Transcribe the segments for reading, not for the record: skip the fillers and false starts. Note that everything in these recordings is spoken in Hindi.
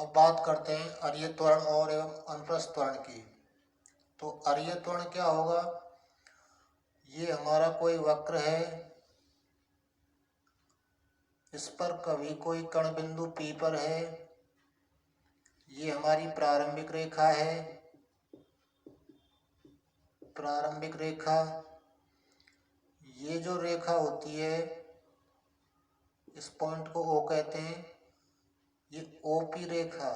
अब बात करते हैं अरीय त्वरण और एवं अनुप्रस्थ त्वरण की। तो अरीय त्वरण क्या होगा? ये हमारा कोई वक्र है, इस पर कभी कोई कण बिंदु P पर है, ये हमारी प्रारंभिक रेखा है, प्रारंभिक रेखा। ये जो रेखा होती है, इस पॉइंट को O कहते हैं, ये OP रेखा,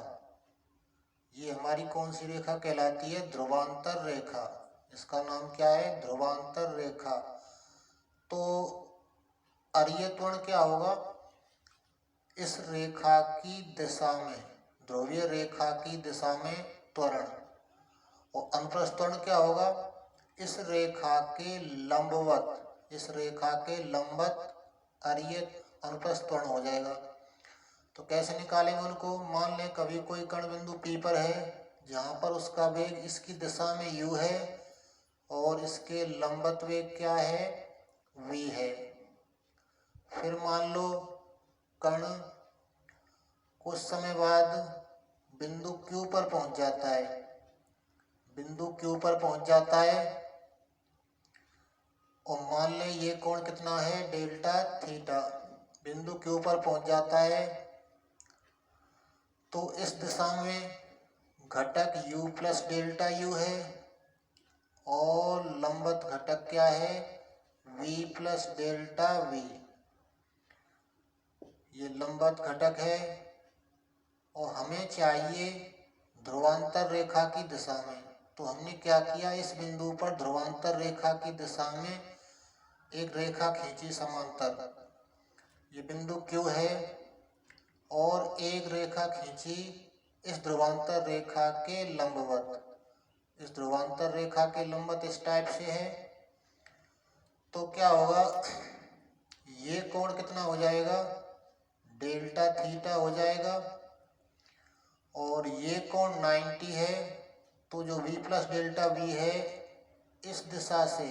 ये हमारी कौन सी रेखा कहलाती है? ध्रुवांतर रेखा। इसका नाम क्या है? ध्रुवांतर रेखा। तो अरीय त्वरण क्या होगा? इस रेखा की दिशा में, ध्रुवीय रेखा की दिशा में त्वरण। और अनुप्रस्थ त्वरण क्या होगा? इस रेखा के लंबवत, इस रेखा के लंबवत अरीय अनुप्रस्थ त्वरण हो जाएगा। तो कैसे निकालेंगे उनको? मान लें कभी कोई कण बिंदु P पर है, जहाँ पर उसका वेग इसकी दिशा में u है और इसके लंबवत वेग क्या है? v है। फिर मान लो कण कुछ समय बाद बिंदु Q पर पहुंच जाता है, बिंदु Q पर पहुंच जाता है और मान लें ये कोण कितना है? Delta theta. बिंदु Q पर पहुंच जाता है तो इस दिशा में घटक u प्लस डेल्टा u है और लंबवत घटक क्या है? v plus delta v। ये लंबवत घटक है और हमें चाहिए ध्रुवांतर रेखा की दिशा में। तो हमने क्या किया? इस बिंदु पर ध्रुवांतर रेखा की दिशा में एक रेखा खींची समांतर। ये बिंदु Q है और एक रेखा खींची इस ध्रुवांतर रेखा के लंबवत। इस ध्रुवांतर रेखा के लंबवत इस टाइप से है। तो क्या होगा? ये कोण कितना हो जाएगा? डेल्टा थीटा हो जाएगा और ये कोण 90 है। तो जो v प्लस डेल्टा v है, इस दिशा से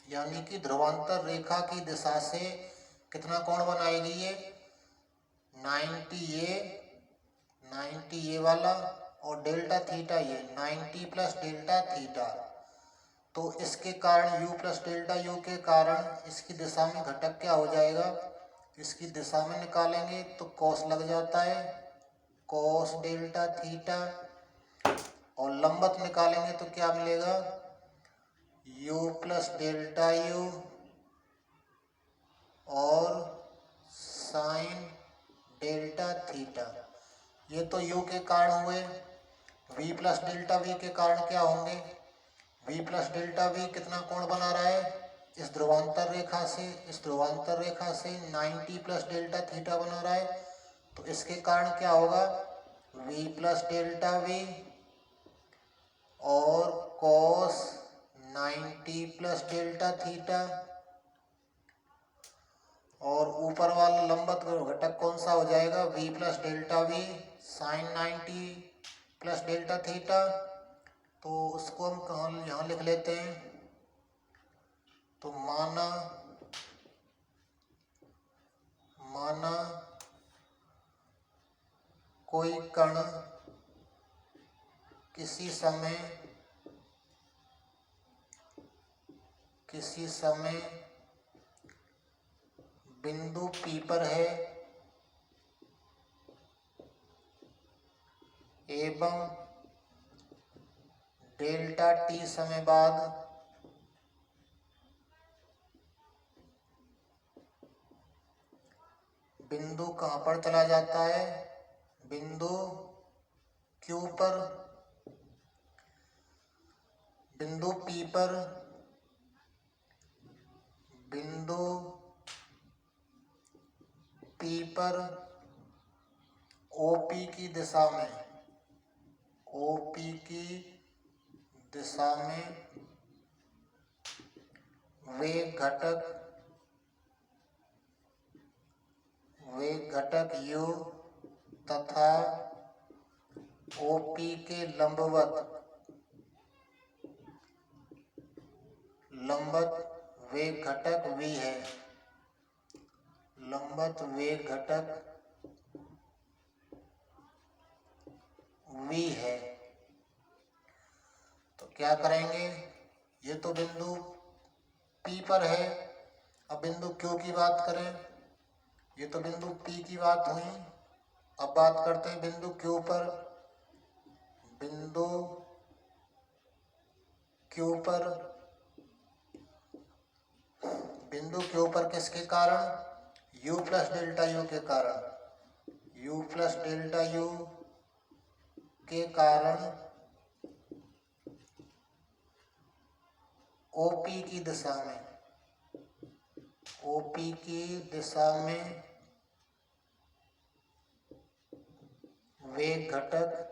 यानी कि ध्रुवांतर रेखा की दिशा से कितना कोण बनाएगी? ये 90 ये वाला और डेल्टा थीटा ये 90 प्लस डेल्टा थीटा। तो इसके कारण u प्लस डेल्टा u के कारण इसकी दिशा में घटक क्या हो जाएगा? इसकी दिशा में निकालेंगे तो कॉस लग जाता है, कॉस डेल्टा थीटा। और लंबवत निकालेंगे तो क्या मिलेगा? u प्लस डेल्टा u और साइन डेल्टा थीटा। ये तो u के कारण हुए। v प्लस डेल्टा v के कारण क्या होंगे? v प्लस डेल्टा v कितना कोण बना रहा है? इस ध्रुवांतर रेखा से, इस ध्रुवांतर रेखा से 90 प्लस डेल्टा थीटा बना रहा है। तो इसके कारण क्या होगा? v प्लस डेल्टा v और cos 90 प्लस डेल्टा थीटा। और ऊपर वाला लंबवत घटक कौन सा हो जाएगा? v plus delta v sine 90 plus delta theta. तो उसको हम कहाँ यहाँ लिख लेते हैं। तो माना कोई कण किसी समय बिंदु P पर है एवं डेल्टा t समय बाद बिंदु कहाँ पर चला जाता है? बिंदु Q पर, बिंदु P पर, बिंदु P पर OP की दिशा में, OP की दिशा में वेग घटक u तथा OP के लंबवत वेग घटक v है। लंबवत वेग घटक v है। तो क्या करेंगे, ये तो बिंदु P पर है। अब बिंदु Q की बात करें, ये तो बिंदु P की बात हुई। अब बात करते हैं बिंदु Q पर। बिंदु Q पर, बिंदु Q पर किसके कारण, u प्लस डेल्टा u के कारण, u प्लस डेल्टा u के कारण OP की दिशा में, OP की दिशा में वेग घटक,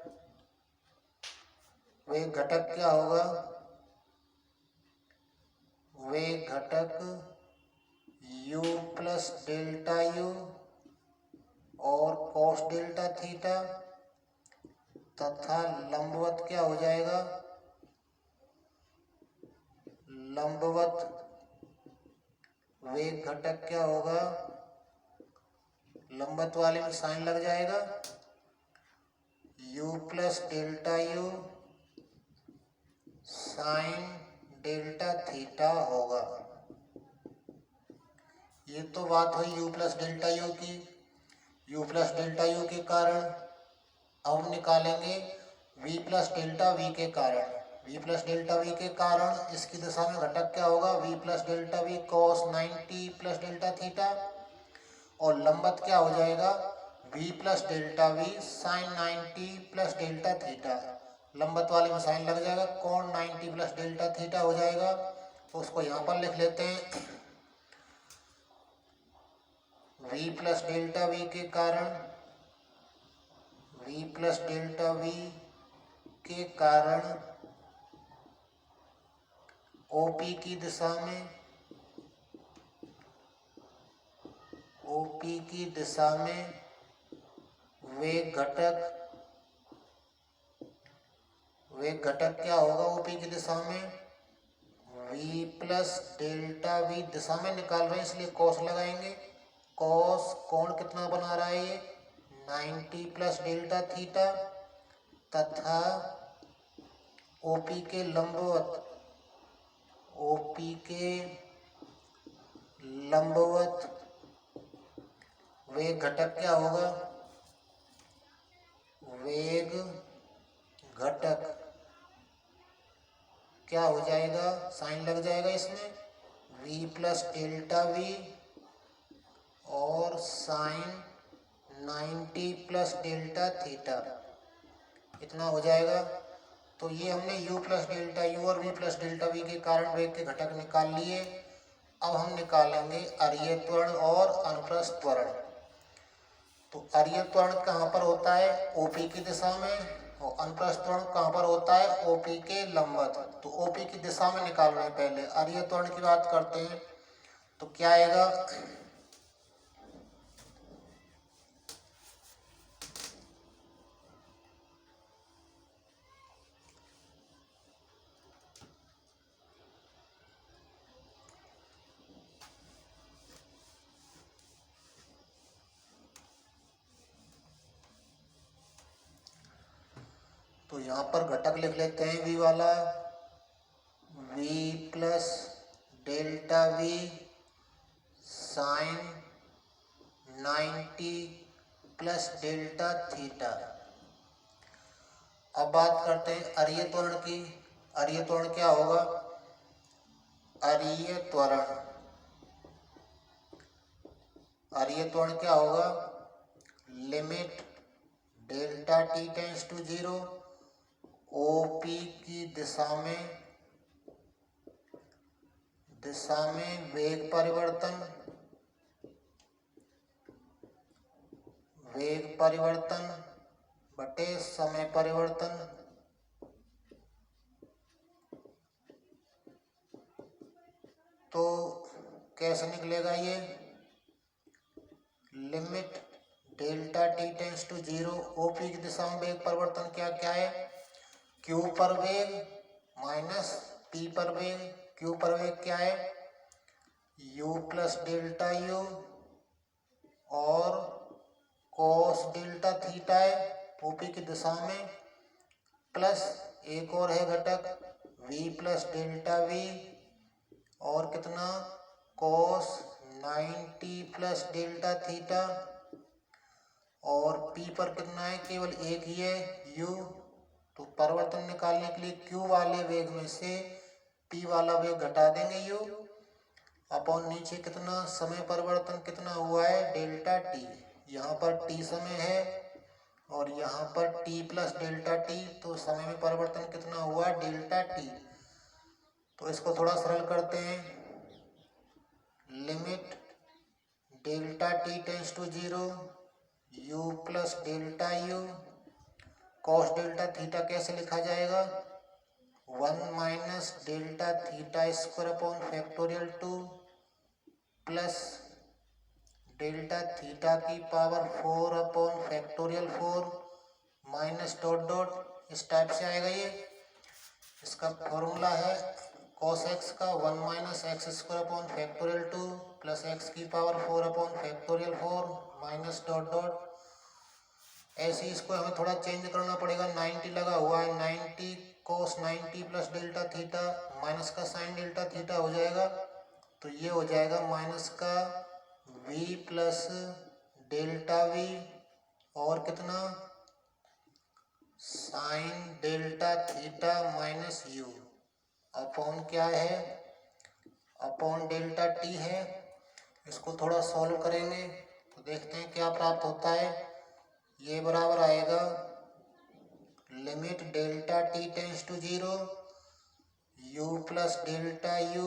वेग घटक क्या होगा, वेग घटक u प्लस डेल्टा u और कॉस डेल्टा थीटा तथा लंबवत क्या हो जाएगा, लंबवत वेग घटक क्या होगा, लंबवत वाले में साइन लग जाएगा, u plus delta u sign delta theta होगा। ये तो बात हुई u प्लस डेल्टा u की। u प्लस डेल्टा u के कारण अब निकालेंगे v प्लस डेल्टा v के कारण। v प्लस डेल्टा v के कारण इसकी दिशा में घटक क्या होगा, v plus delta v cos 90 plus delta theta, और लंबवत क्या हो जाएगा, v plus delta v sine 90 plus delta theta. लंबवत वाले में साइन लग जाएगा, कोण 90 प्लस डेल्टा थीटा हो जाएगा। तो उसको यहाँ पर लिख लेते हैं, v प्लस डेल्टा v के कारण, v प्लस डेल्टा v के कारण OP की दिशा में, OP की दिशा में वेग घटक, वेग घटक क्या होगा OP की दिशा में, v प्लस डेल्टा v, दिशा में निकाल रहे हैं इसलिए कॉस लगाएंगे, कॉस कोण कितना बना रहा है ये 90 प्लस डेल्टा थीटा तथा OP के लंबवत, OP के लंबवत वेग घटक क्या होगा, वेग घटक क्या हो जाएगा, साइन लग जाएगा इसमें, v प्लस डेल्टा v और साइन 90 प्लस डेल्टा थीटा, इतना हो जाएगा। तो ये हमने u प्लस डेल्टा u और v प्लस डेल्टा v के कारण वेग के घटक निकाल लिए। अब हम निकालेंगे अरीय त्वरण और अनुप्रस्थ त्वरण। तो अरीय त्वरण कहाँ पर होता है, OP की दिशा में, और अनुप्रस्थ त्वरण कहाँ पर होता है, OP के लंबवत। तो OP की दिशा में निकाल रहे हैं, पहले अरीय त्वरण की बात करते हैं। तो क्या आएगा, तो यहाँ पर घटक लिख लेते हैं v वाला, v plus delta v sine 90 plus delta theta. अब बात करते हैं अरीय त्वरण की। अरीय त्वरण क्या होगा, अरीय त्वरण, अरीय त्वरण क्या होगा, limit delta t tends to 0, OP की दिशा में वेग परिवर्तन, वेग परिवर्तन बटे समय परिवर्तन, तो कैसे निकलेगा ये, limit delta t tends to 0, OP की दिशा में वेग परिवर्तन क्या क्या है, Q पर वेग माइनस P पर वेग। Q पर वेग क्या है, u प्लस डेल्टा u और कॉस डेल्टा थीटा है OP की दिशा में, प्लस एक और है घटक v प्लस डेल्टा v और कितना cos 90 प्लस डेल्टा थीटा और p पर कितना है केवल एक ही है u। तो परिवर्तन निकालने के लिए q वाले वेग में से p वाला वेग घटा देंगे u अपॉन नीचे कितना समय परिवर्तन कितना हुआ है डेल्टा t। यहाँ पर t समय है और यहाँ पर t प्लस डेल्टा t तो समय में परिवर्तन कितना हुआ डेल्टा t। तो इसको थोड़ा सरल करते हैं। Limit delta t tends to 0 u plus delta u cos delta theta कैसे लिखा जाएगा 1 minus delta theta square upon factorial 2 plus delta theta की power 4 upon factorial 4 minus dot dot इस टाइप से आएगा। ये इसका फॉर्मूला है cos x का 1 minus X square upon factorial 2 plus X की power 4 upon factorial 4 minus dot dot. ऐसे इसको हमें थोड़ा चेंज करना पड़ेगा। 90 लगा हुआ है 90 cos 90 plus delta theta minus का साइन डेल्टा थीटा हो जाएगा। तो ये हो जाएगा माइनस का v प्लस डेल्टा v और कितना sign delta theta minus u upon क्या है अपॉन डेल्टा t है। इसको थोड़ा सॉल्व करेंगे तो देखते हैं क्या प्राप्त होता है। ये बराबर आएगा limit delta t tends to 0 u plus delta u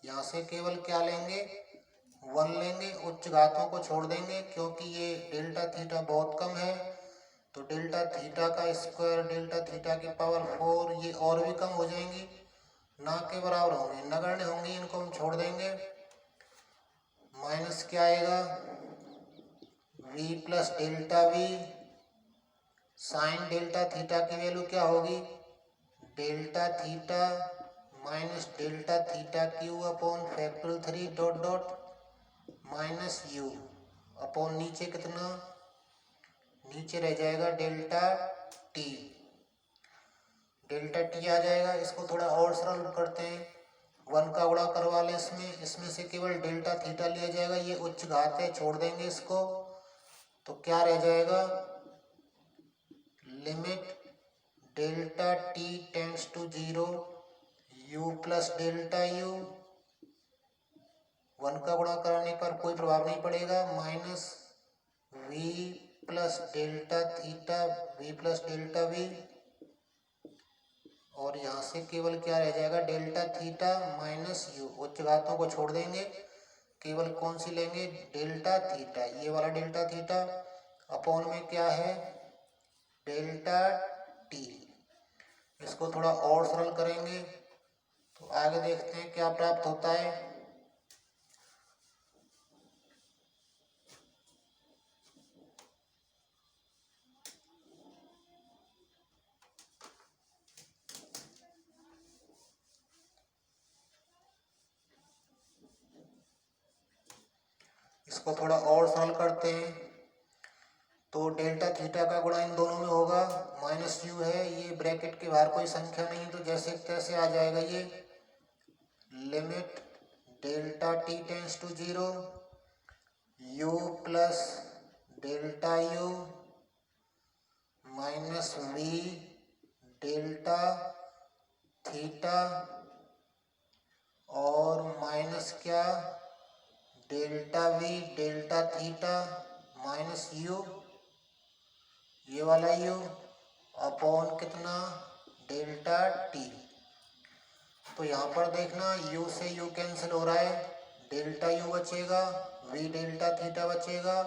यहाँ से केवल क्या लेंगे 1 लेंगे उच्च घातों को छोड़ देंगे क्योंकि ये डेल्टा थीटा बहुत कम है। तो डेल्टा थीटा का स्क्वायर डेल्टा थीटा की पावर 4 ये और भी कम हो जाएंगी ना के बराबर होंगे नगण्य होंगी इनको हम छोड़ देंगे। माइनस क्या आएगा v plus delta v sign delta theta की वैल्यू क्या होगी delta theta minus delta theta Q upon factorial 3 dot dot minus u upon नीचे कितना नीचे रह जाएगा डेल्टा t आ जाएगा। इसको थोड़ा और सरल करते हैं 1 का गुणा करवा ले इसमें से केवल डेल्टा थीटा लिया जाएगा। ये उच्च घात है छोड़ देंगे इसको तो क्या रह जाएगा limit delta t tends to 0 u plus delta u 1 का गुणा करने पर कोई प्रभाव नहीं पड़ेगा minus v plus delta theta v plus delta v और यहाँ से केवल क्या रह जाएगा डेल्टा थीटा माइनस u उच्च घातों को छोड़ देंगे केवल कौन सी लेंगे डेल्टा थीटा ये वाला डेल्टा थीटा अपॉन में क्या है डेल्टा t। इसको थोड़ा और सरल करेंगे तो आगे देखते हैं क्या प्राप्त होता है। इसको थोड़ा और सरल करते हैं तो डेल्टा थीटा का गुणा इन दोनों में होगा माइनस u है ये ब्रैकेट के बाहर कोई संख्या नहीं तो जैसे तैसे आ जाएगा। ये limit delta t tends to 0 u plus delta u minus v delta theta और माइनस क्या delta v delta theta minus u ये वाला u अपॉन कितना डेल्टा t। तो यहाँ पर देखना u से u कैंसिल हो रहा है डेल्टा u बचेगा v डेल्टा थीटा बचेगा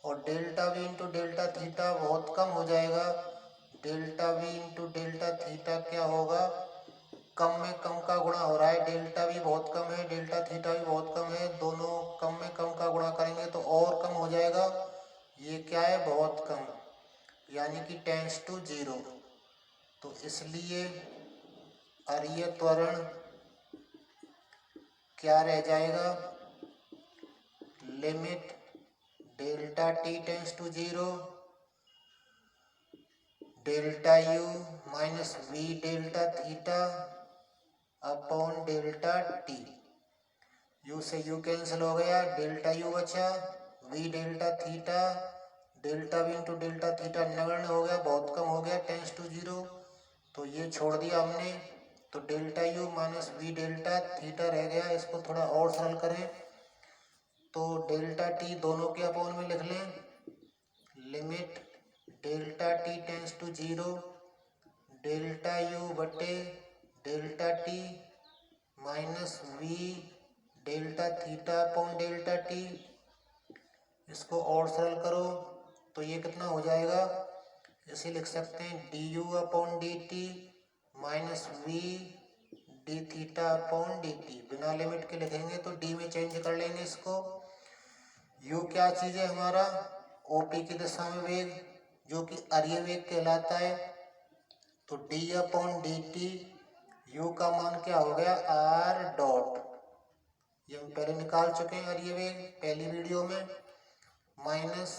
और delta v into delta theta बहुत कम हो जाएगा। Delta v into delta theta क्या होगा कम में कम का गुणा हो रहा है डेल्टा v बहुत कम है डेल्टा थीटा भी बहुत कम है दोनों कम में कम का गुणा करेंगे तो और कम हो जाएगा। ये क्या है बहुत कम यानी कि टेंस टू 0 तो इसलिए अरीय त्वरण क्या रह जाएगा limit delta t tends to 0 delta u minus we delta theta upon delta t. U से यू कैंसिल हो गया, डेल्टा यू बचा, v delta theta, delta v into delta theta नगण्य हो गया, बहुत कम हो गया, टेंस टू जीरो, तो ये छोड़ दिया हमने। तो delta u minus we delta theta रह गया। इसको थोड़ा और सरल करें तो डेल्टा टी दोनों के अपॉन में लिख लें, limit delta T tends to zero, delta U बटे delta T minus we delta theta upon delta T. इसको और सरल करो तो ये कितना हो जाएगा, इसे लिख सकते हैं d u upon D t minus v d theta upon D t. बिना लिमिट के लिखेंगे तो डी में चेंज कर लेंगे इसको। यू क्या चीज़ है हमारा, ओपी की दिशा में वेग जो कि अरीय वेग कहलाता है। तो D upon D T, you का मान क्या हो गया आर डॉट, ये हम पहले निकाल चुके हैं अरीय वेग पहली वीडियो में, माइनस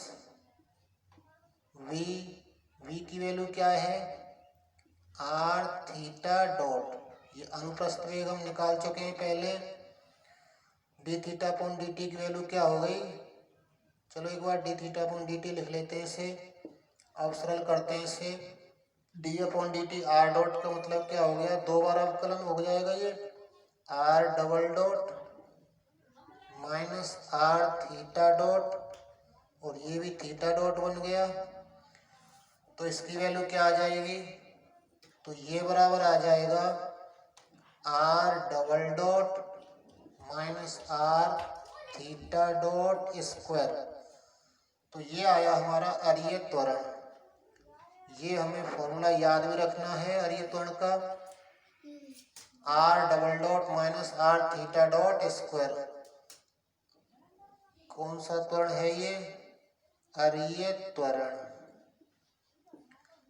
वी, वी की वैल्यू क्या है आर थीटा डॉट, ये अनुप्रस्थ वेग हम निकाल चुके हैं पहले, D theta upon D T की वैल्यू क्या हो गई, चलो एक बार D theta upon D T लिख लेते हैं इसे, अब सरल करते हैं इसे। D upon D T R dot का मतलब क्या हो गया, दो बार अवकलन हो जाएगा ये, r double dot minus r theta dot, और ये भी थीटा डॉट बन गया। तो इसकी वैल्यू क्या आ जाएगी, तो ये बराबर आ जाएगा r double dot minus r theta dot square. तो ये आया हमारा अरीय त्वरण। ये हमें फॉर्मूला याद भी रखना है अरीय त्वरण का, r double dot minus r theta dot square. कौन सा त्वरण है ये, अरीय त्वरण,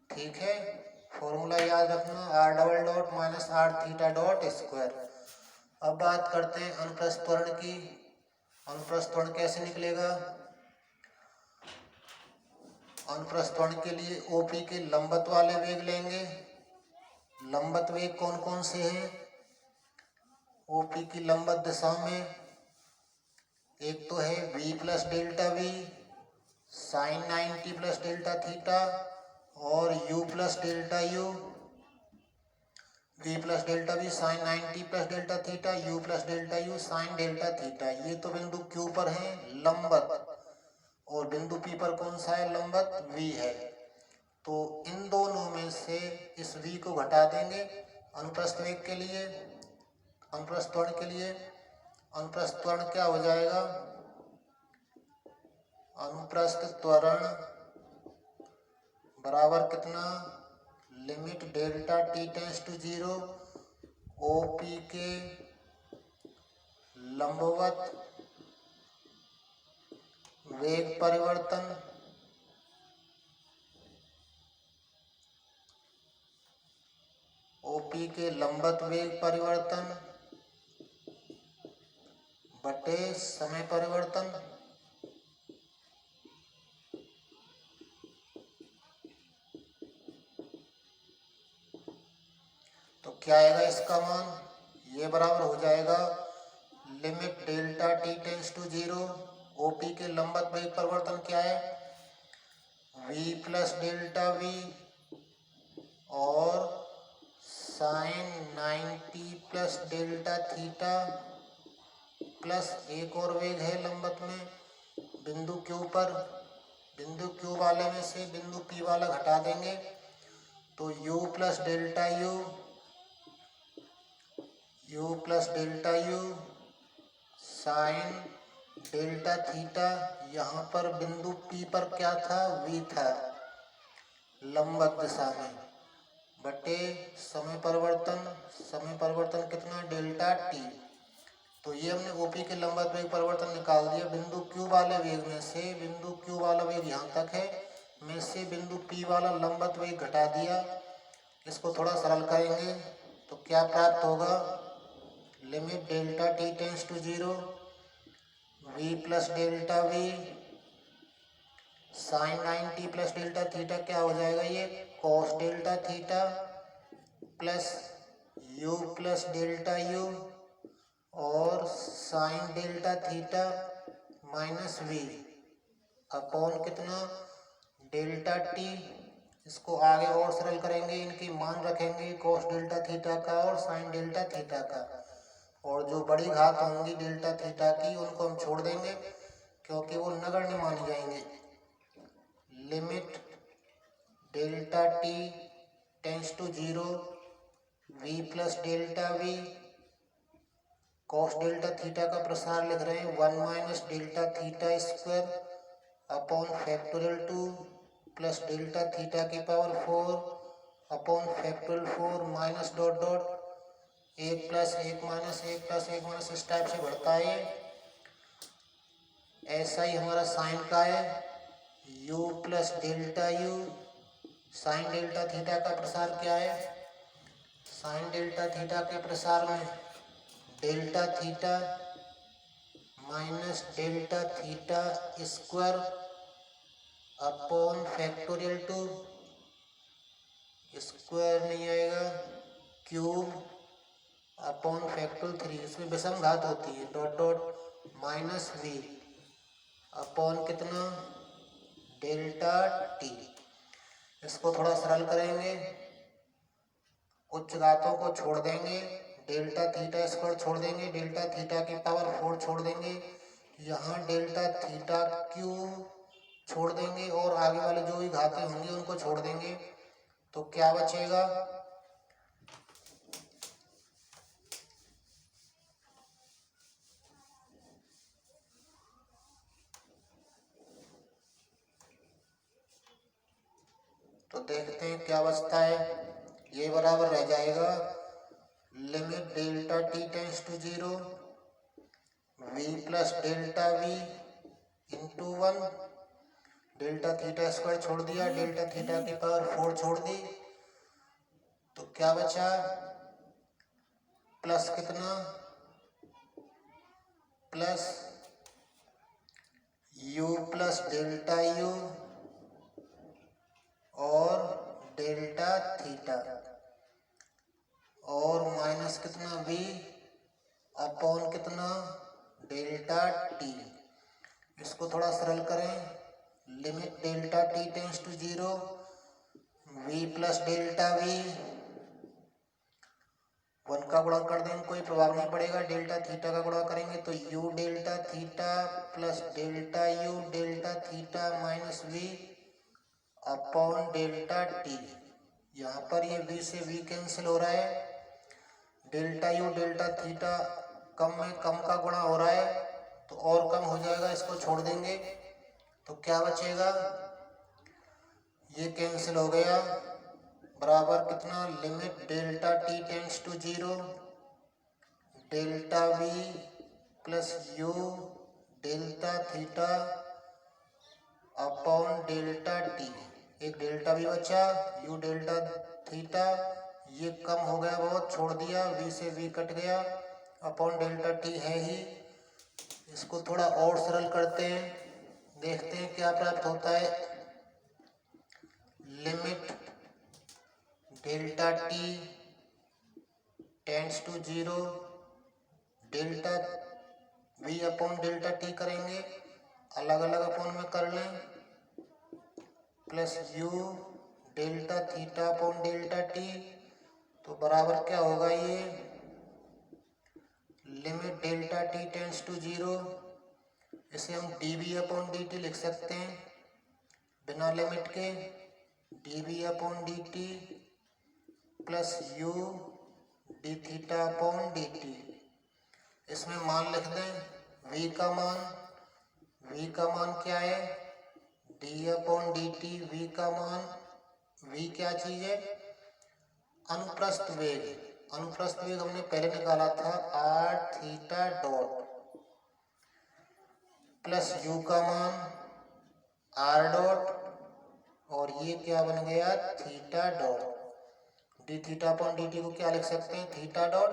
ठीक है। फॉर्मूला याद रखना, r double dot minus r theta dot square. अब बात करते हैं अनुप्रस्थ त्वरण की। अनुप्रस्थ त्वरण कैसे निकलेगा, अनुप्रस्थ त्वरण के लिए ओपी के लंबवत वाले वेग लेंगे। लंबवत वेग कौन कौन से हैं, ओपी की लंबवत दिशा में एक तो है v plus delta we sine 90 plus delta theta, और u plus delta u, v plus delta we sine 90 plus delta theta, u plus delta u sine delta theta. ये तो बिंदु Q पर है लंबवत, और बिंदु P पर कौन सा है लंबवत, v है। तो इन दोनों में से इस v को घटा देंगे अनुप्रस्थ वेग के लिए, अनुप्रस्थ त्वरण के लिए। अनुप्रस्थ त्वरण क्या हो जाएगा, अनुप्रस्थ त्वरण बराबर कितना, limit delta T tends to zero, OP के लंबवत वेग परिवर्तन ओपी के लंबवत वेग परिवर्तन बटे समय परिवर्तन। तो क्या आएगा इसका मान, ये बराबर हो जाएगा limit delta T tends to zero, OP के लंबवत वेग परिवर्तन क्या है v प्लस डेल्टा वी और sine 90 plus delta theta plus एक और वेग है लंबवत में बिंदु Q पर, बिंदु Q वाले में से बिंदु P वाला घटा देंगे तो u plus delta you plus delta u sine delta theta, यहाँ पर बिंदु P पर क्या था v था लंबवत दिशा में, बटे समय परिवर्तन कितना डेल्टा टी। तो ये हमने ओपी के लंबवत वेग परिवर्तन निकाल दिया बिंदु Q वाले वेग में से, बिंदु Q वाला वेग यहाँ तक है, में से बिंदु P वाला लंबवत वेग घटा दिया। इसको थोड़ा सरल करेंगे तो क्या प्राप्त होगा, limit delta T tends to zero, v plus delta we sine 90 plus delta theta क्या हो जाएगा, ये cos delta theta plus U plus delta you और sine delta theta minus we upon कितना डेल्टा टी। इसको आगे और सरल करेंगे, इनकी मान रखेंगे कॉस डेल्टा थीटा का और साइन डेल्टा थीटा का, और जो बड़ी घात होंगी डेल्टा थीटा की उनको हम छोड़ देंगे क्योंकि वो नगण्य मानी जाएंगे। Limit delta T tends to 0 we plus delta V, cos delta theta का प्रसार लिख रहे हैं 1 minus delta theta square upon factorial 2 plus delta theta की power 4 upon factorial 4 minus dot dot 1 plus 1 minus 1 plus 1 minus इस टाइप से बढ़ता है। ऐसा ही हमारा साइन का है u plus delta u, sine delta theta का प्रसार क्या है, साइन डेल्टा थीटा के प्रसार में delta theta minus delta theta square upon factorial 2, square नहीं आएगा, क्यूब अपॉन फैक्टोरियल 3, इसमें विषम घात होती है, dot dot minus we upon कितना डेल्टा टी। इसको थोड़ा सरल करेंगे, उच्च घातों को छोड़ देंगे, डेल्टा थीटा स्क्वायर छोड़ देंगे, डेल्टा थीटा की पावर 4 छोड़ देंगे, यहाँ डेल्टा थीटा क्यूब छोड़ देंगे और आगे वाले जो भी घातें होंगी उनको छोड़ देंगे, तो क्या बचेगा, तो देखते हैं क्या बचता है। ये बराबर रह जाएगा limit delta T tends to 0 we plus delta v into 1, delta theta square छोड़ दिया, डेल्टा थीटा की पावर 4 छोड़ दी, तो क्या बचा प्लस कितना plus u plus delta you और डेल्टा थीटा और माइनस कितना v अपॉन कितना डेल्टा टी। इसको थोड़ा सरल करें, limit delta T tends to 0 v plus delta v, 1 का गुणा कर देंगे कोई प्रभाव नहीं पड़ेगा, डेल्टा थीटा का गुणा करेंगे तो u delta theta plus delta u delta theta minus we upon delta t. यहाँ पर ये v से v कैंसिल हो रहा है, डेल्टा यू डेल्टा थीटा कम में कम का गुणा हो रहा है तो और कम हो जाएगा, इसको छोड़ देंगे तो क्या बचेगा, ये कैंसिल हो गया, बराबर कितना limit delta T tends to 0 delta v plus u delta theta upon delta t, एक डेल्टा भी बचा, यू डेल्टा थीटा ये कम हो गया बहुत, छोड़ दिया, v से v कट गया, अपॉन डेल्टा टी है ही। इसको थोड़ा और सरल करते हैं, देखते हैं क्या प्राप्त होता है। Limit delta T tends to 0 delta v upon delta t करेंगे, अलग अलग अपॉन में कर लें, plus u delta theta upon delta t, तो बराबर क्या होगा, ये limit delta T tends to 0, इसे हम dv अपॉन dt लिख सकते हैं बिना लिमिट के, dv upon dt plus u D theta upon dt। इसमें मान लिख दें, v का मान क्या है, d अपॉन dt, v का मान, v क्या चीज है, अनुप्रस्थ वेग, अनुप्रस्थ वेग हमने पहले निकाला था r theta dot plus u का मान r डॉट और ये क्या बन गया theta dot, D theta upon dt को क्या लिख सकते हैं थीटा डॉट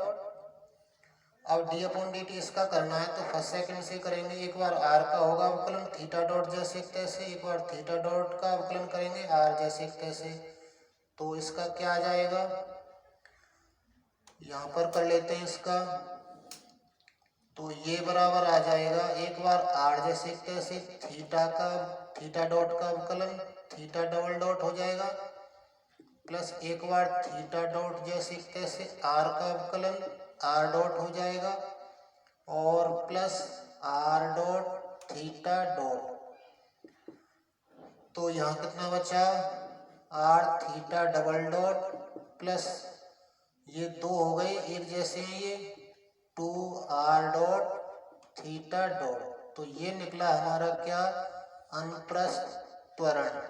अब डी अपॉन डी टी इसका करना है तो फर्स्ट सेकंड से करेंगे। एक बार आर का होगा अवकलन थीटा डॉट जैसे तैसे, एक बार थीटा डॉट का अवकलन करेंगे आर जैसे तैसे। तो इसका क्या आ जाएगा, यहाँ पर कर लेते हैं इसका। तो ये बराबर आ जाएगा एक बार आर जैसे तैसे थीटा डॉट का अवकलन थीटा डबल डॉट हो जाएगा, प्लस एक बार थीटा डॉट जैसे तैसे आर का अवकलन आर डॉट हो जाएगा, और plus r dot theta dot. तो यहाँ कितना बचा, r theta double dot plus ये दो हो गए एक जैसे हैं ये, two r dot theta dot. तो ये निकला हमारा क्या, अनुप्रस्थ त्वरण।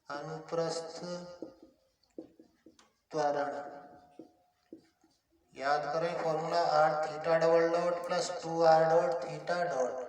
अनुप्रस्थ त्वरण याद करें formula, r theta double dot plus two r dot theta dot.